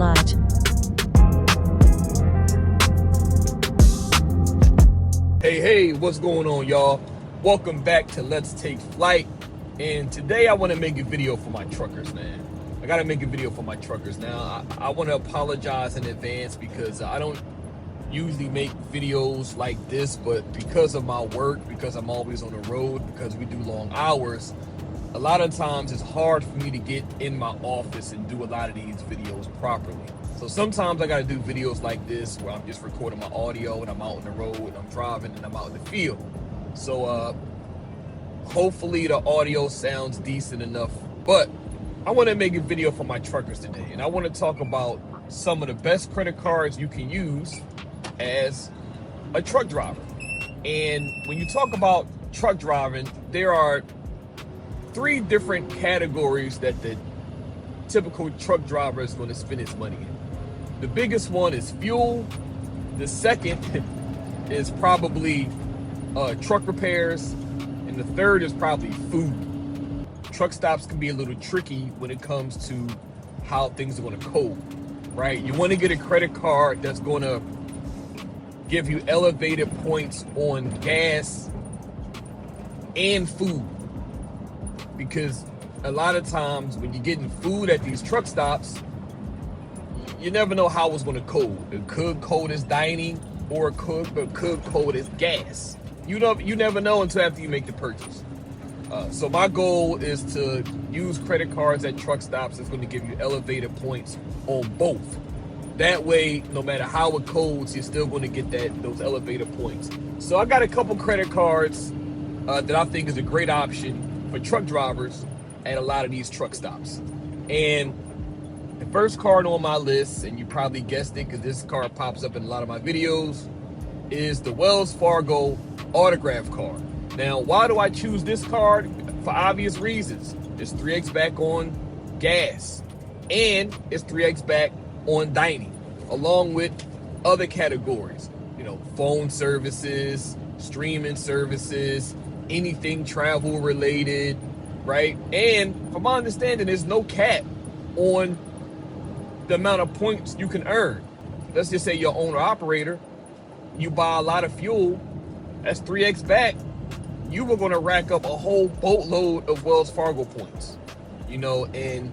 Flight. Hey, what's going on, y'all? Welcome back to Let's Take Flight. And today I want to make a video for my truckers, man. I got to make a video for my truckers. Now, I want to apologize in advance because I don't usually make videos like this, but because of my work, because I'm always on the road, because we do long hours, a lot of times it's hard for me to get in my office and do a lot of these videos properly. So sometimes I got to do videos like this where I'm just recording my audio and I'm out on the road and I'm driving and I'm out in the field. So hopefully the audio sounds decent enough. But I want to make a video for my truckers today, and I want to talk about some of the best credit cards you can use as a truck driver. And when you talk about truck driving, there are three different categories that the typical truck driver is going to spend his money in. The biggest one is fuel. The second is probably truck repairs. And the third is probably food. Truck stops can be a little tricky when it comes to how things are going to code, right? You want to get a credit card that's going to give you elevated points on gas and food. Because a lot of times when you're getting food at these truck stops, you never know how it's going to code. It could code as dining, or it could code as gas. You never know until after you make the purchase. So my goal is to use credit cards at truck stops that's going to give you elevated points on both. That way, no matter how it codes, you're still going to get those elevated points. So I got a couple credit cards that I think is a great option for truck drivers at a lot of these truck stops. And the first card on my list, and you probably guessed it because this card pops up in a lot of my videos, is the Wells Fargo Autograph card. Now, why do I choose this card? For obvious reasons. It's 3x back on gas, and it's 3x back on dining, along with other categories. You know, phone services, streaming services, anything travel related, right? And from my understanding, there's no cap on the amount of points you can earn. Let's just say you're owner operator, you buy a lot of fuel, that's 3x back. You were going to rack up a whole boatload of Wells Fargo points, you know. And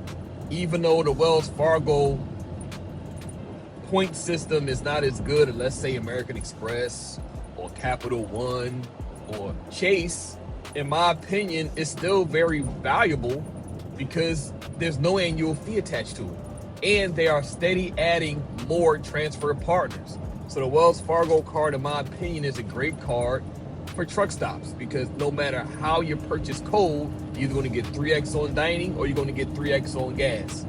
even though the Wells Fargo point system is not as good as, let's say, American Express or Capital One or Chase, in my opinion, it's still very valuable because there's no annual fee attached to it. And they are steady adding more transfer partners. So the Wells Fargo card, in my opinion, is a great card for truck stops because no matter how you purchase cold, you're either going to get 3x on dining or you're going to get 3x on gas.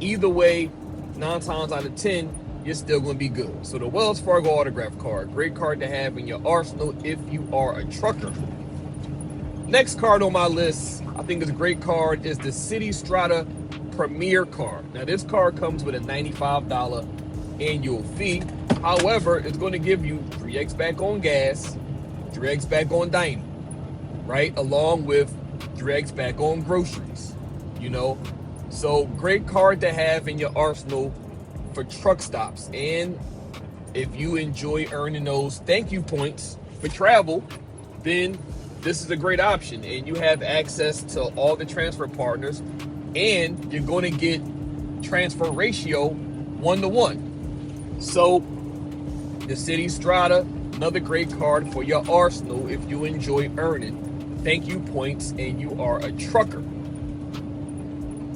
Either way, 9 times out of 10, you're still going to be good. So the Wells Fargo Autograph card, great card to have in your arsenal if you are a trucker. Next card on my list, I think is a great card, is the Citi Strata Premier card. Now this card comes with a $95 annual fee. However, it's going to give you 3x back on gas, 3x back on dining, right? Along with 3x back on groceries, you know? So great card to have in your arsenal for truck stops. And if you enjoy earning those thank you points for travel, then this is a great option. And you have access to all the transfer partners, and you're going to get transfer ratio 1-to-1. So the Citi Strata, another great card for your arsenal if you enjoy earning thank you points and you are a trucker.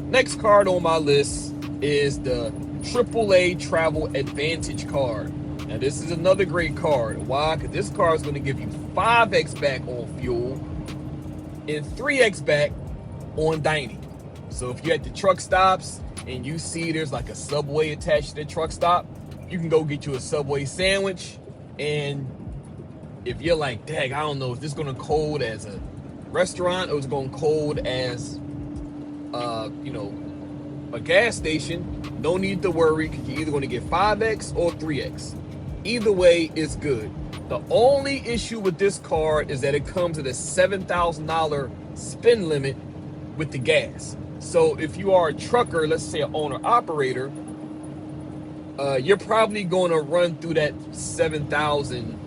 Next card on my list is the AAA Travel Advantage card. Now this is another great card. Why? Because this card is going to give you 5x back on fuel and 3x back on dining. So if you're at the truck stops and you see there's like a Subway attached to the truck stop, you can go get you a Subway sandwich. And if you're like, dang, I don't know, is this going to code as a restaurant or is it going to code as, you know, a gas station? No need to worry because you're either going to get 5x or 3x. Either way, it's good. The only issue with this card is that it comes at a $7,000 spend limit with the gas. So if you are a trucker, let's say an owner operator, you're probably going to run through that 7,000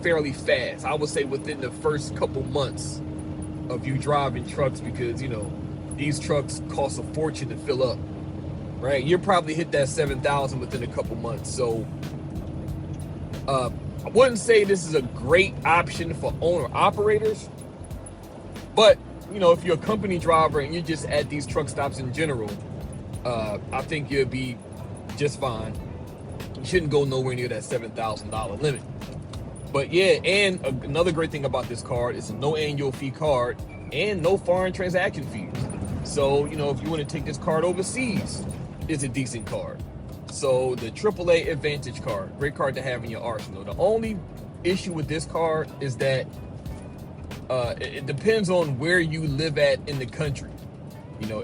fairly fast. I would say within the first couple months of you driving trucks, because these trucks cost a fortune to fill up, right? You'll probably hit that 7,000 within a couple months. So I wouldn't say this is a great option for owner operators, but if you're a company driver and you're just at these truck stops in general, I think you'll be just fine. You shouldn't go nowhere near that $7,000 limit. But yeah, and another great thing about this card is a no annual fee card and no foreign transaction fees. So, if you want to take this card overseas, it's a decent card. So the AAA Advantage card, great card to have in your arsenal. The only issue with this card is that it depends on where you live at in the country.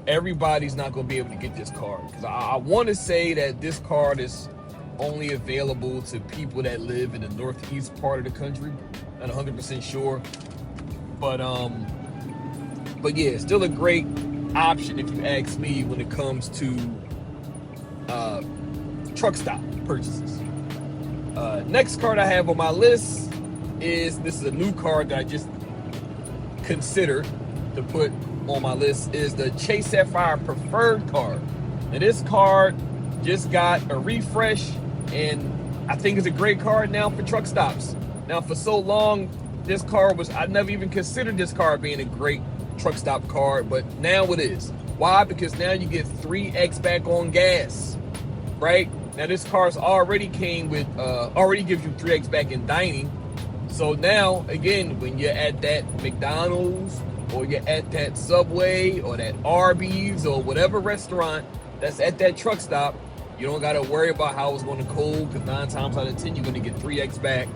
Everybody's not going to be able to get this card, because I want to say that this card is only available to people that live in the northeast part of the country. Not 100% sure, but yeah, still a great option if you ask me when it comes to truck stop purchases. Next card I have on my list this is a new card that I just considered to put on my list, is the Chase Sapphire Preferred card. Now this card just got a refresh, and I think it's a great card now for truck stops. Now for so long, this card I never even considered this card being a great truck stop card, but now it is. Why? Because now you get 3x back on gas, right? Now this card already gives you 3x back in dining. So now, again, when you're at that McDonald's, or you're at that Subway, or that Arby's, or whatever restaurant that's at that truck stop, you don't got to worry about how it's going to cool, because 9 times out of 10, you're going to get 3x back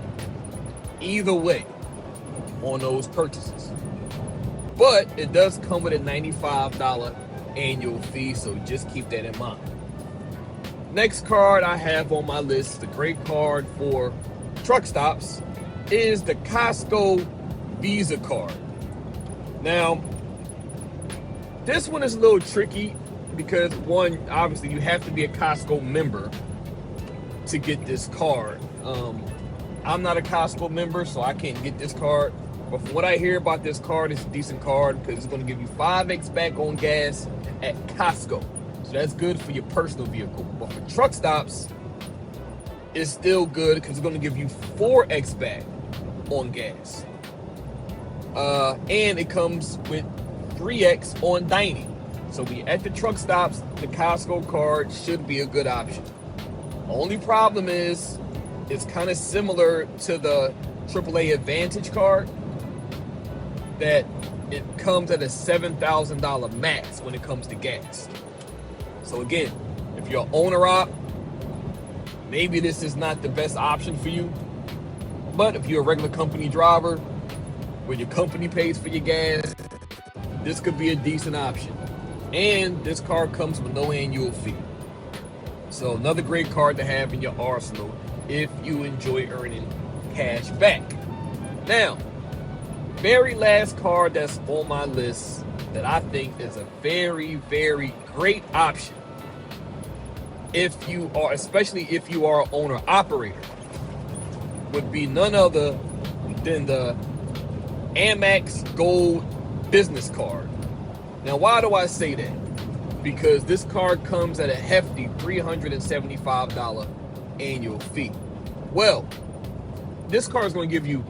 either way on those purchases. But it does come with a $95 annual fee, so just keep that in mind. Next card I have on my list, the great card for truck stops, is the Costco Visa card. Now, this one is a little tricky because, one, obviously you have to be a Costco member to get this card. I'm not a Costco member, so I can't get this card. But from what I hear about this card, it's a decent card because it's going to give you 5x back on gas at Costco. So that's good for your personal vehicle. But for truck stops, it's still good because it's going to give you 4x back on gas. And it comes with 3x on dining. So when you're at the truck stops, the Costco card should be a good option. Only problem is it's kind of similar to the AAA Advantage card, that it comes at a $7,000 max when it comes to gas. So again, if you're an owner op, maybe this is not the best option for you. But if you're a regular company driver, where your company pays for your gas, this could be a decent option. And this card comes with no annual fee. So another great card to have in your arsenal if you enjoy earning cash back. Now, very last card that's on my list that I think is a very, very great option especially if you are an owner operator, would be none other than the Amex Gold Business Card. Now, why do I say that? Because this card comes at a hefty $375 annual fee. Well, this card is going to give you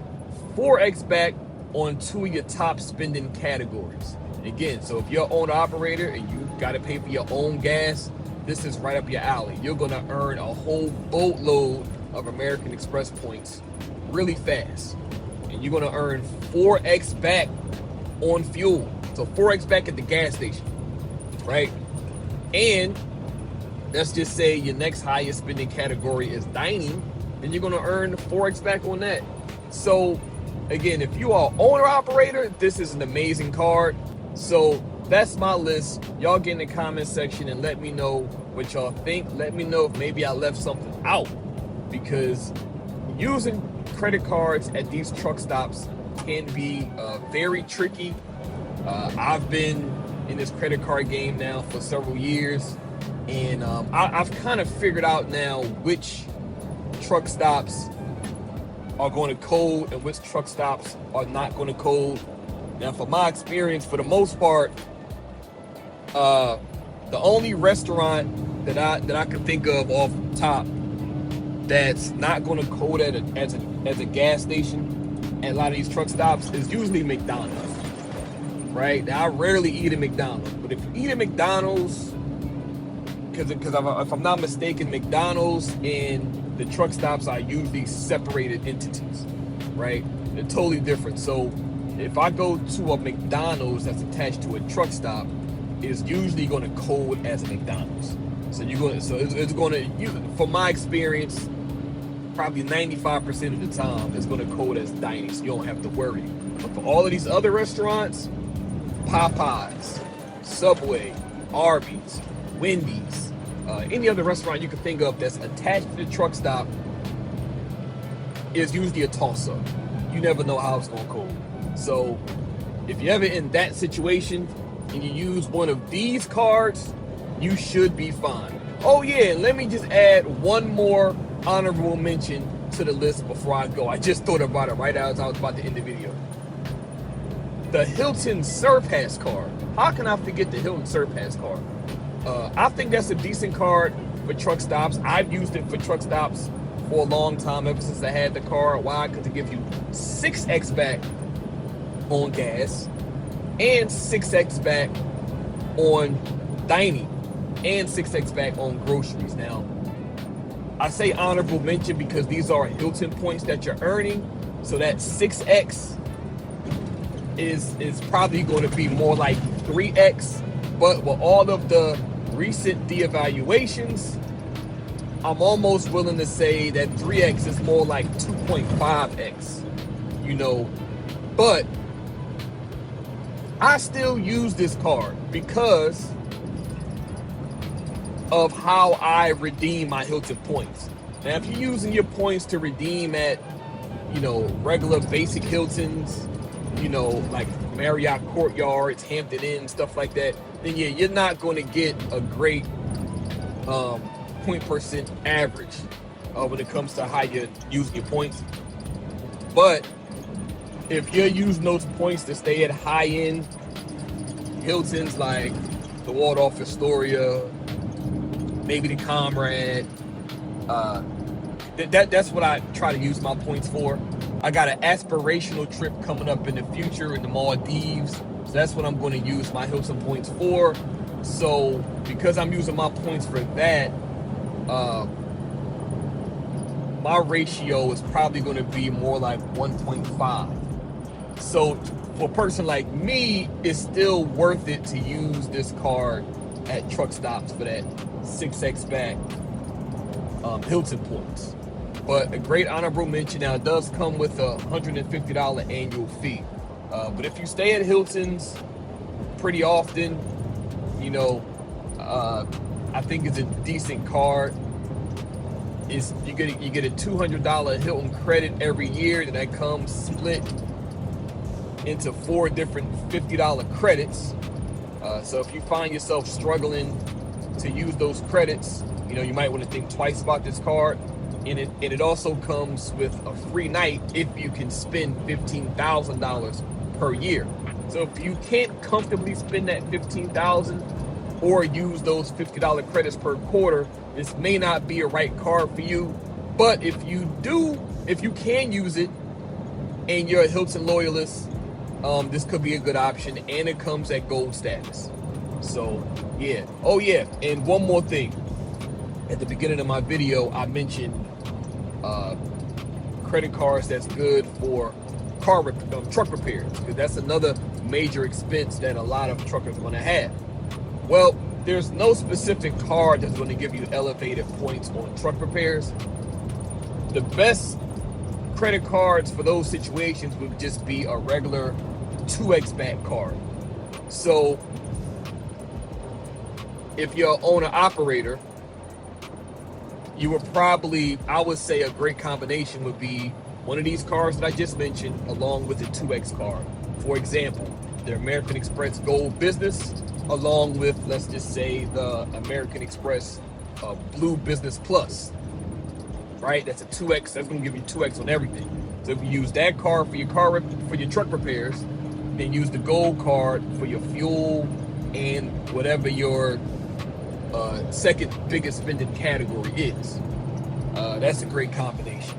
4x back on 2 of your top spending categories. Again, so if you're an owner operator and you got to pay for your own gas, this is right up your alley. You're going to earn a whole boatload of American Express points really fast. And you're going to earn 4x back on fuel. So 4x back at the gas station, right? And let's just say your next highest spending category is dining, then you're going to earn 4x back on that. So again, if you are an owner operator, this is an amazing card. So that's my list. Y'all get in the comment section and let me know what y'all think. Let me know if maybe I left something out, because using credit cards at these truck stops can be very tricky. I've been in this credit card game now for several years, And I've kind of figured out now which truck stops are going to code and which truck stops are not going to code. Now, from my experience, for the most part, the only restaurant that I can think of off the top that's not going to code as a gas station at a lot of these truck stops is usually McDonald's, right? Now, I rarely eat at McDonald's, but if you eat at McDonald's, because if I'm not mistaken, McDonald's and the truck stops are usually separated entities, right? They're totally different. So if I go to a McDonald's that's attached to a truck stop, it's usually going to code as a McDonald's. So it's going to, from my experience, probably 95% of the time, it's going to code as dining, so you don't have to worry. But for all of these other restaurants, Popeyes, Subway, Arby's, Wendy's, any other restaurant you can think of that's attached to the truck stop is usually a toss-up. You never know how it's going to code. So if you're ever in that situation and you use one of these cards, you should be fine. Oh yeah, let me just add one more honorable mention to the list before I go. I just thought about it right as I was about to end the video. The Hilton Surpass card. How can I forget the Hilton Surpass card? I think that's a decent card for truck stops. I've used it for truck stops for a long time, ever since I had the card. Why? Because it gives you 6x back on gas and 6x back on dining and 6x back on groceries. Now, I say honorable mention because these are Hilton points that you're earning, so that 6x is probably going to be more like 3x. But with all of the recent devaluations, I'm almost willing to say that 3x is more like 2.5x, but I still use this card because of how I redeem my Hilton points. Now, if you're using your points to redeem at, regular basic Hiltons, like Marriott Courtyards, Hampton Inn, stuff like that, then yeah, you're not going to get a great point percent average when it comes to how you use your points. But if you're using those points to stay at high-end Hiltons like the Waldorf Astoria, maybe the Comrade, that's what I try to use my points for. I got an aspirational trip coming up in the future in the Maldives, so that's what I'm going to use my Hilton points for. So because I'm using my points for that, my ratio is probably going to be more like 1.5. So for a person like me, it's still worth it to use this card at truck stops for that 6x back Hilton points. But a great honorable mention. Now, it does come with a $150 annual fee. But if you stay at Hilton's pretty often, I think it's a decent card. You get a $200 Hilton credit every year that comes split into 4 different $50 credits. So if you find yourself struggling to use those credits, you might want to think twice about this card. And it also comes with a free night if you can spend $15,000 per year. So if you can't comfortably spend that $15,000 or use those $50 credits per quarter, this may not be a right card for you. But if you can use it and you're a Hilton loyalist, this could be a good option, and it comes at gold status. So yeah. Oh yeah, and one more thing. At the beginning of my video, I mentioned credit cards that's good for truck repairs, because that's another major expense that a lot of truckers are going to have. Well, there's no specific card that's going to give you elevated points on truck repairs. The best credit cards for those situations would just be a regular 2x back card. So if you're an owner operator, you would probably, I would say a great combination would be one of these cards that I just mentioned along with the 2x card. For example, the American Express Gold Business along with, let's just say, the American Express Blue Business Plus, right? That's a 2x. That's going to give you 2x on everything. So if you use that card for your truck repairs, then use the gold card for your fuel and whatever your second biggest spending category is. That's a great combination.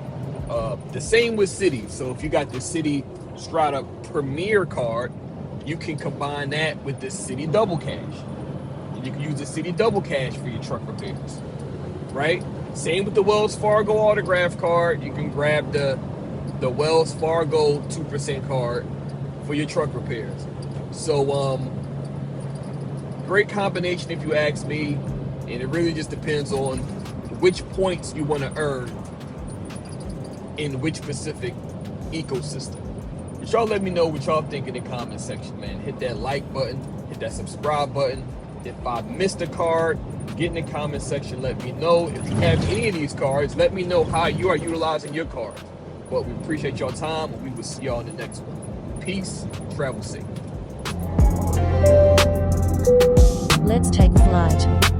The same with Citi. So if you got the Citi Strata Premier card, you can combine that with the Citi Double Cash. You can use the Citi Double Cash for your truck repairs, right? Same with the Wells Fargo Autograph card. You can grab the Wells Fargo 2% card for your truck repairs. So great combination if you ask me, and it really just depends on which points you want to earn in which specific ecosystem. But y'all let me know what y'all think in the comment section, man. Hit that like button, hit that subscribe button. If I missed a card, get in the comment section, let me know. If you have any of these cards, let me know how you are utilizing your cards. But we appreciate y'all time, and we will see y'all in the next one. Peace, travel safe. Let's take flight.